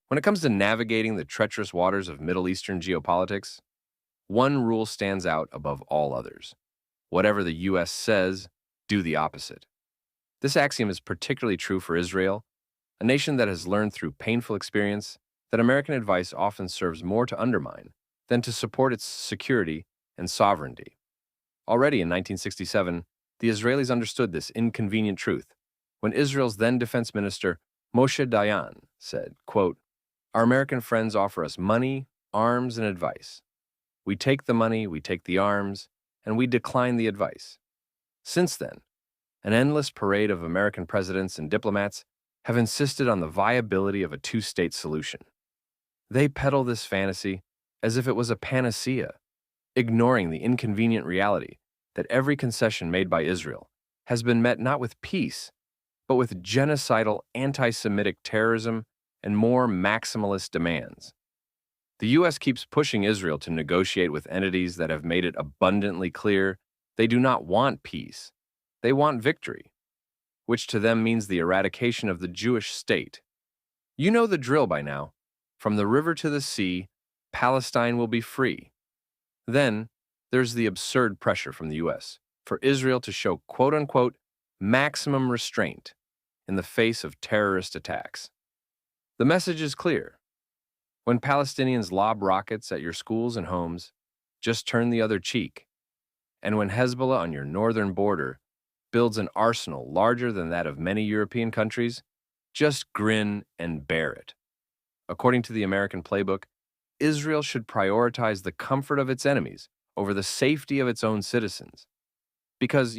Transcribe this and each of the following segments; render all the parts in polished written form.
When it comes to navigating the treacherous waters of Middle Eastern geopolitics, one rule stands out above all others. Whatever the U.S. says, do the opposite. This axiom is particularly true for Israel, a nation that has learned through painful experience that American advice often serves more to undermine than to support its security and sovereignty. Already in 1967, the Israelis understood this inconvenient truth when Israel's then defense minister, Moshe Dayan, said, quote, "Our American friends offer us money, arms, and advice. We take the money, we take the arms, and we decline the advice." Since then, an endless parade of American presidents and diplomats have insisted on the viability of a two-state solution. They peddle this fantasy as if it was a panacea, ignoring the inconvenient reality that every concession made by Israel has been met not with peace, but with genocidal anti-Semitic terrorism and more maximalist demands. The U.S. keeps pushing Israel to negotiate with entities that have made it abundantly clear they do not want peace. They want victory, which to them means the eradication of the Jewish state. You know the drill by now. From the river to the sea, Palestine will be free. Then, there's the absurd pressure from the U.S. for Israel to show quote-unquote maximum restraint in the face of terrorist attacks. The message is clear. When Palestinians lob rockets at your schools and homes, just turn the other cheek. And when Hezbollah on your northern border builds an arsenal larger than that of many European countries, just grin and bear it. According to the American playbook, Israel should prioritize the comfort of its enemies over the safety of its own citizens. Because,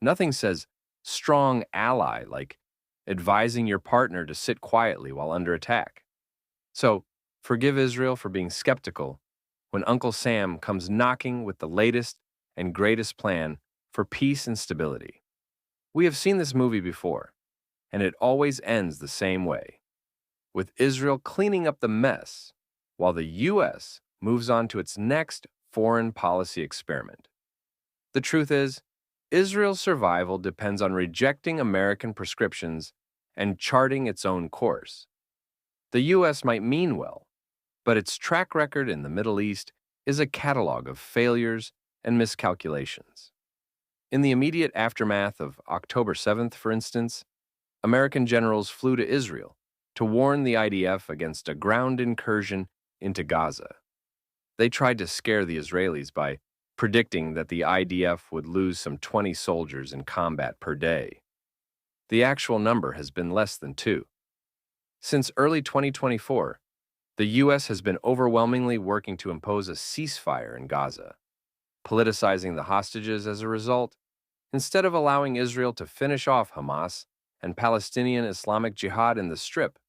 nothing says strong ally like advising your partner to sit quietly while under attack. So, forgive Israel for being skeptical when Uncle Sam comes knocking with the latest and greatest plan for peace and stability. We have seen this movie before, and it always ends the same way, with Israel cleaning up the mess while the U.S. moves on to its next foreign policy experiment. The truth is, Israel's survival depends on rejecting American prescriptions and charting its own course. The U.S. might mean well, but its track record in the Middle East is a catalog of failures and miscalculations. In the immediate aftermath of October 7th, for instance, American generals flew to Israel to warn the IDF against a ground incursion into Gaza. They tried to scare the Israelis by predicting that the IDF would lose some 20 soldiers in combat per day. The actual number has been less than 2. Since early 2024, the U.S. has been overwhelmingly working to impose a ceasefire in Gaza, politicizing the hostages as a result, instead of allowing Israel to finish off Hamas and Palestinian Islamic Jihad in the Strip.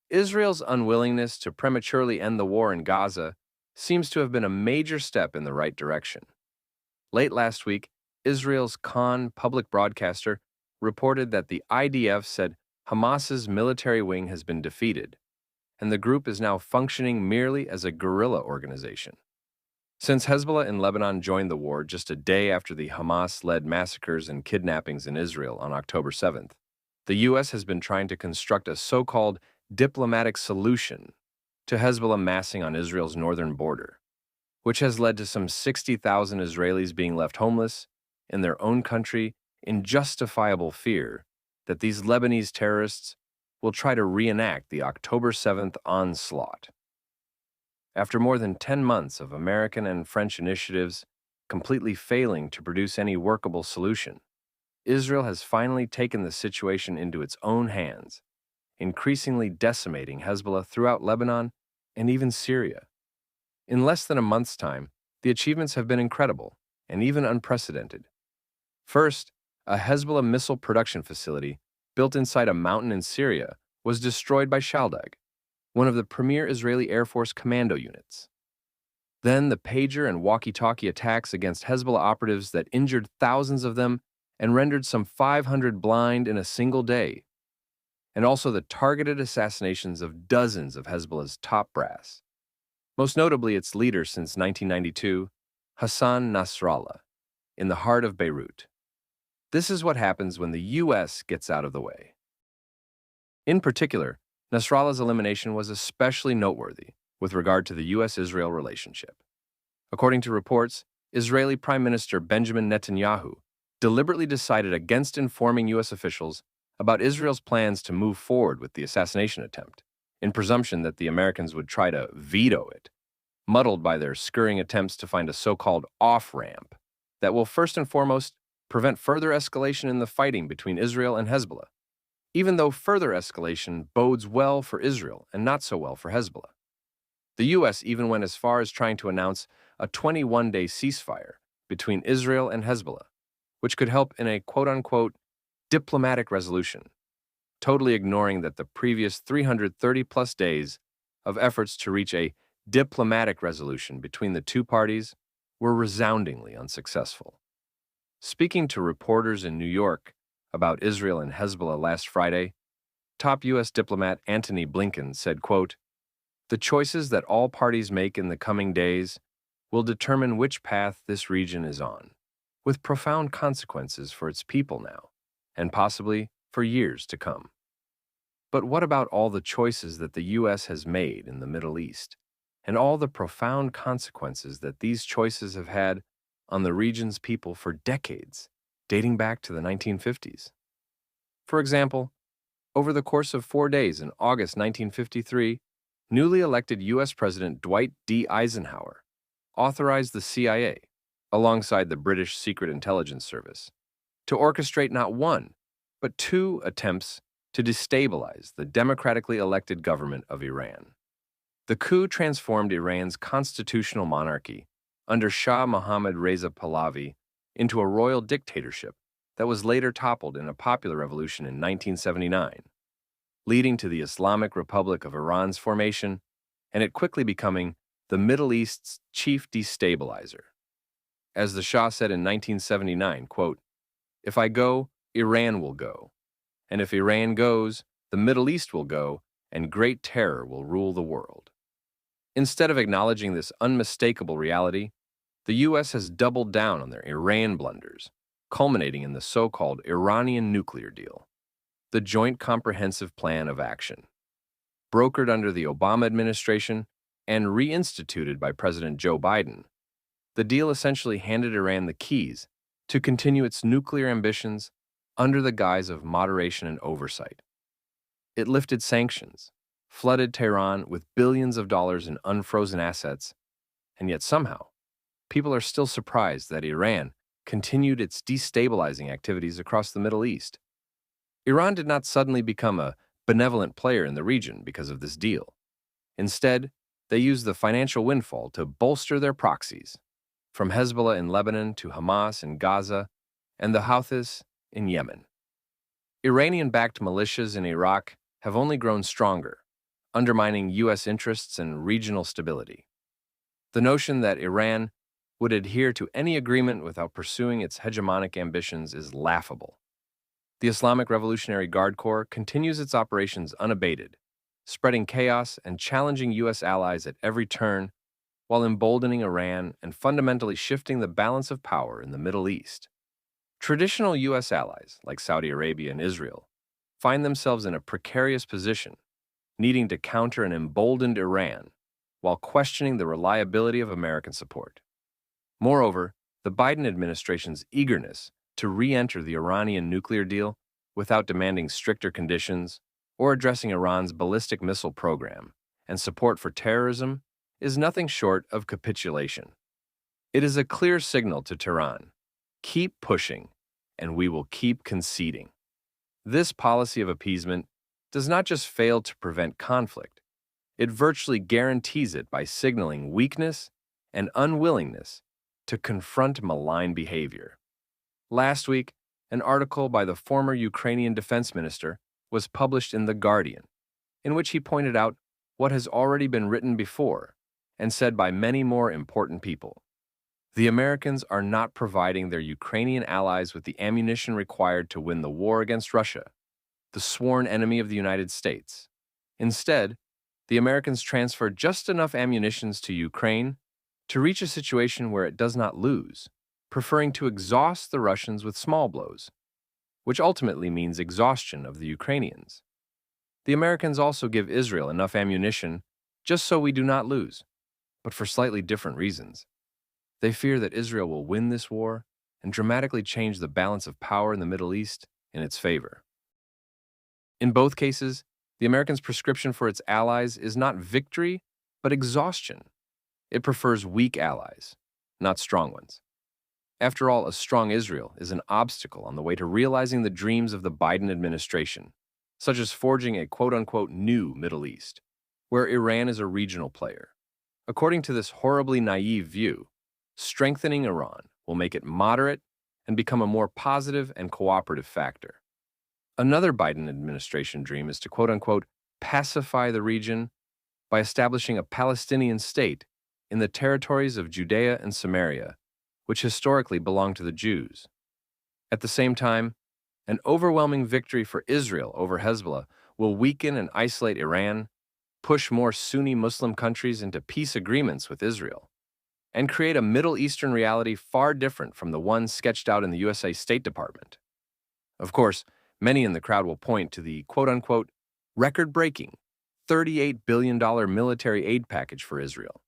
Israel's unwillingness to prematurely end the war in Gaza seems to have been a major step in the right direction. Late last week, Israel's Khan public broadcaster reported that the IDF said Hamas's military wing has been defeated, and the group is now functioning merely as a guerrilla organization. Since Hezbollah in Lebanon joined the war just a day after the Hamas-led massacres and kidnappings in Israel on October 7th, the U.S. has been trying to construct a so-called diplomatic solution to Hezbollah massing on Israel's northern border, which has led to some 60,000 Israelis being left homeless in their own country in justifiable fear that these Lebanese terrorists will try to reenact the October 7th onslaught. After more than 10 months of American and French initiatives completely failing to produce any workable solution, Israel has finally taken the situation into its own hands, increasingly decimating Hezbollah throughout Lebanon and even Syria. In less than a month's time, the achievements have been incredible and even unprecedented. First, a Hezbollah missile production facility built inside a mountain in Syria was destroyed by Shaldag, one of the premier Israeli Air Force commando units. Then the pager and walkie-talkie attacks against Hezbollah operatives that injured thousands of them and rendered some 500 blind in a single day. And also the targeted assassinations of dozens of Hezbollah's top brass, most notably its leader since 1992, Hassan Nasrallah, in the heart of Beirut. This is what happens when the U.S. gets out of the way. In particular, Nasrallah's elimination was especially noteworthy with regard to the U.S.-Israel relationship. According to reports, Israeli Prime Minister Benjamin Netanyahu deliberately decided against informing U.S. officials about Israel's plans to move forward with the assassination attempt, in presumption that the Americans would try to veto it, muddled by their scurrying attempts to find a so-called off-ramp that will first and foremost prevent further escalation in the fighting between Israel and Hezbollah, even though further escalation bodes well for Israel and not so well for Hezbollah. The U.S. even went as far as trying to announce a 21-day ceasefire between Israel and Hezbollah, which could help in a quote-unquote diplomatic resolution, totally ignoring that the previous 330-plus days of efforts to reach a diplomatic resolution between the two parties were resoundingly unsuccessful. Speaking to reporters in New York about Israel and Hezbollah last Friday, top U.S. diplomat Antony Blinken said, quote, "The choices that all parties make in the coming days will determine which path this region is on, with profound consequences for its people now, and possibly for years to come." But what about all the choices that the U.S. has made in the Middle East, and all the profound consequences that these choices have had on the region's people for decades, dating back to the 1950s? For example, over the course of 4 days in August 1953, newly elected U.S. President Dwight D. Eisenhower authorized the CIA, alongside the British Secret Intelligence Service, to orchestrate not one, but two attempts to destabilize the democratically elected government of Iran. The coup transformed Iran's constitutional monarchy under Shah Mohammad Reza Pahlavi into a royal dictatorship that was later toppled in a popular revolution in 1979, leading to the Islamic Republic of Iran's formation and it quickly becoming the Middle East's chief destabilizer. As the Shah said in 1979, quote, "If I go, Iran will go. And if Iran goes, the Middle East will go, and great terror will rule the world." Instead of acknowledging this unmistakable reality, the U.S. has doubled down on their Iran blunders, culminating in the so-called Iranian nuclear deal, the Joint Comprehensive Plan of Action. Brokered under the Obama administration and reinstituted by President Joe Biden, the deal essentially handed Iran the keys to continue its nuclear ambitions under the guise of moderation and oversight. It lifted sanctions, flooded Tehran with billions of dollars in unfrozen assets, and yet somehow, people are still surprised that Iran continued its destabilizing activities across the Middle East. Iran did not suddenly become a benevolent player in the region because of this deal. Instead, they used the financial windfall to bolster their proxies, from Hezbollah in Lebanon to Hamas in Gaza and the Houthis in Yemen. Iranian-backed militias in Iraq have only grown stronger, undermining U.S. interests and regional stability. The notion that Iran would adhere to any agreement without pursuing its hegemonic ambitions is laughable. The Islamic Revolutionary Guard Corps continues its operations unabated, spreading chaos and challenging U.S. allies at every turn, while emboldening Iran and fundamentally shifting the balance of power in the Middle East. Traditional U.S. allies, like Saudi Arabia and Israel, find themselves in a precarious position, needing to counter an emboldened Iran while questioning the reliability of American support. Moreover, the Biden administration's eagerness to re-enter the Iranian nuclear deal without demanding stricter conditions or addressing Iran's ballistic missile program and support for terrorism is nothing short of capitulation. It is a clear signal to Tehran: keep pushing, and we will keep conceding. This policy of appeasement does not just fail to prevent conflict, it virtually guarantees it by signaling weakness and unwillingness to confront malign behavior. Last week, an article by the former Ukrainian defense minister was published in The Guardian, in which he pointed out what has already been written before and said by many more important people. The Americans are not providing their Ukrainian allies with the ammunition required to win the war against Russia, the sworn enemy of the United States. Instead, the Americans transfer just enough ammunition to Ukraine to reach a situation where it does not lose, preferring to exhaust the Russians with small blows, which ultimately means exhaustion of the Ukrainians. The Americans also give Israel enough ammunition just so we do not lose, but for slightly different reasons. They fear that Israel will win this war and dramatically change the balance of power in the Middle East in its favor. In both cases, the Americans' prescription for its allies is not victory, but exhaustion. It prefers weak allies, not strong ones. After all, a strong Israel is an obstacle on the way to realizing the dreams of the Biden administration, such as forging a quote-unquote new Middle East, where Iran is a regional player. According to this horribly naive view, strengthening Iran will make it moderate and become a more positive and cooperative factor. Another Biden administration dream is to quote-unquote pacify the region by establishing a Palestinian state in the territories of Judea and Samaria, which historically belonged to the Jews. At the same time, an overwhelming victory for Israel over Hezbollah will weaken and isolate Iran, push more Sunni Muslim countries into peace agreements with Israel, and create a Middle Eastern reality far different from the one sketched out in the USA State Department. Of course, many in the crowd will point to the quote-unquote record-breaking $38 billion military aid package for Israel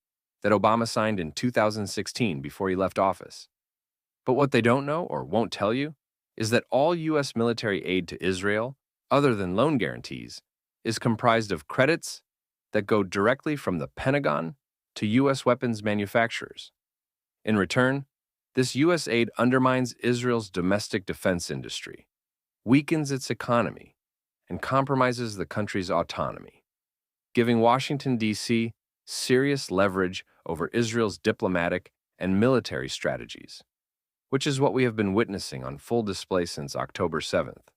that Obama signed in 2016 before he left office. But what they don't know or won't tell you is that all U.S. military aid to Israel, other than loan guarantees, is comprised of credits that go directly from the Pentagon to U.S. weapons manufacturers. In return, this U.S. aid undermines Israel's domestic defense industry, weakens its economy, and compromises the country's autonomy, giving Washington, D.C. serious leverage over Israel's diplomatic and military strategies, which is what we have been witnessing on full display since October 7th.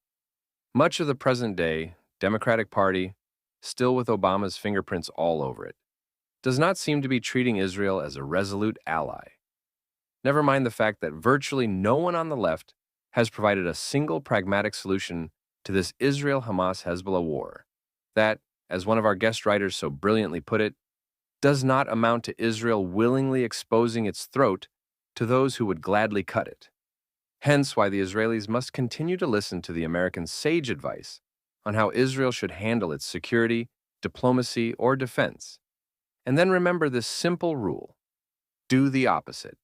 Much of the present-day Democratic Party, still with Obama's fingerprints all over it, does not seem to be treating Israel as a resolute ally. Never mind the fact that virtually no one on the left has provided a single pragmatic solution to this Israel-Hamas-Hezbollah war that, as one of our guest writers so brilliantly put it, does not amount to Israel willingly exposing its throat to those who would gladly cut it. Hence why the Israelis must continue to listen to the American sage advice on how Israel should handle its security, diplomacy, or defense, and then remember this simple rule: do the opposite.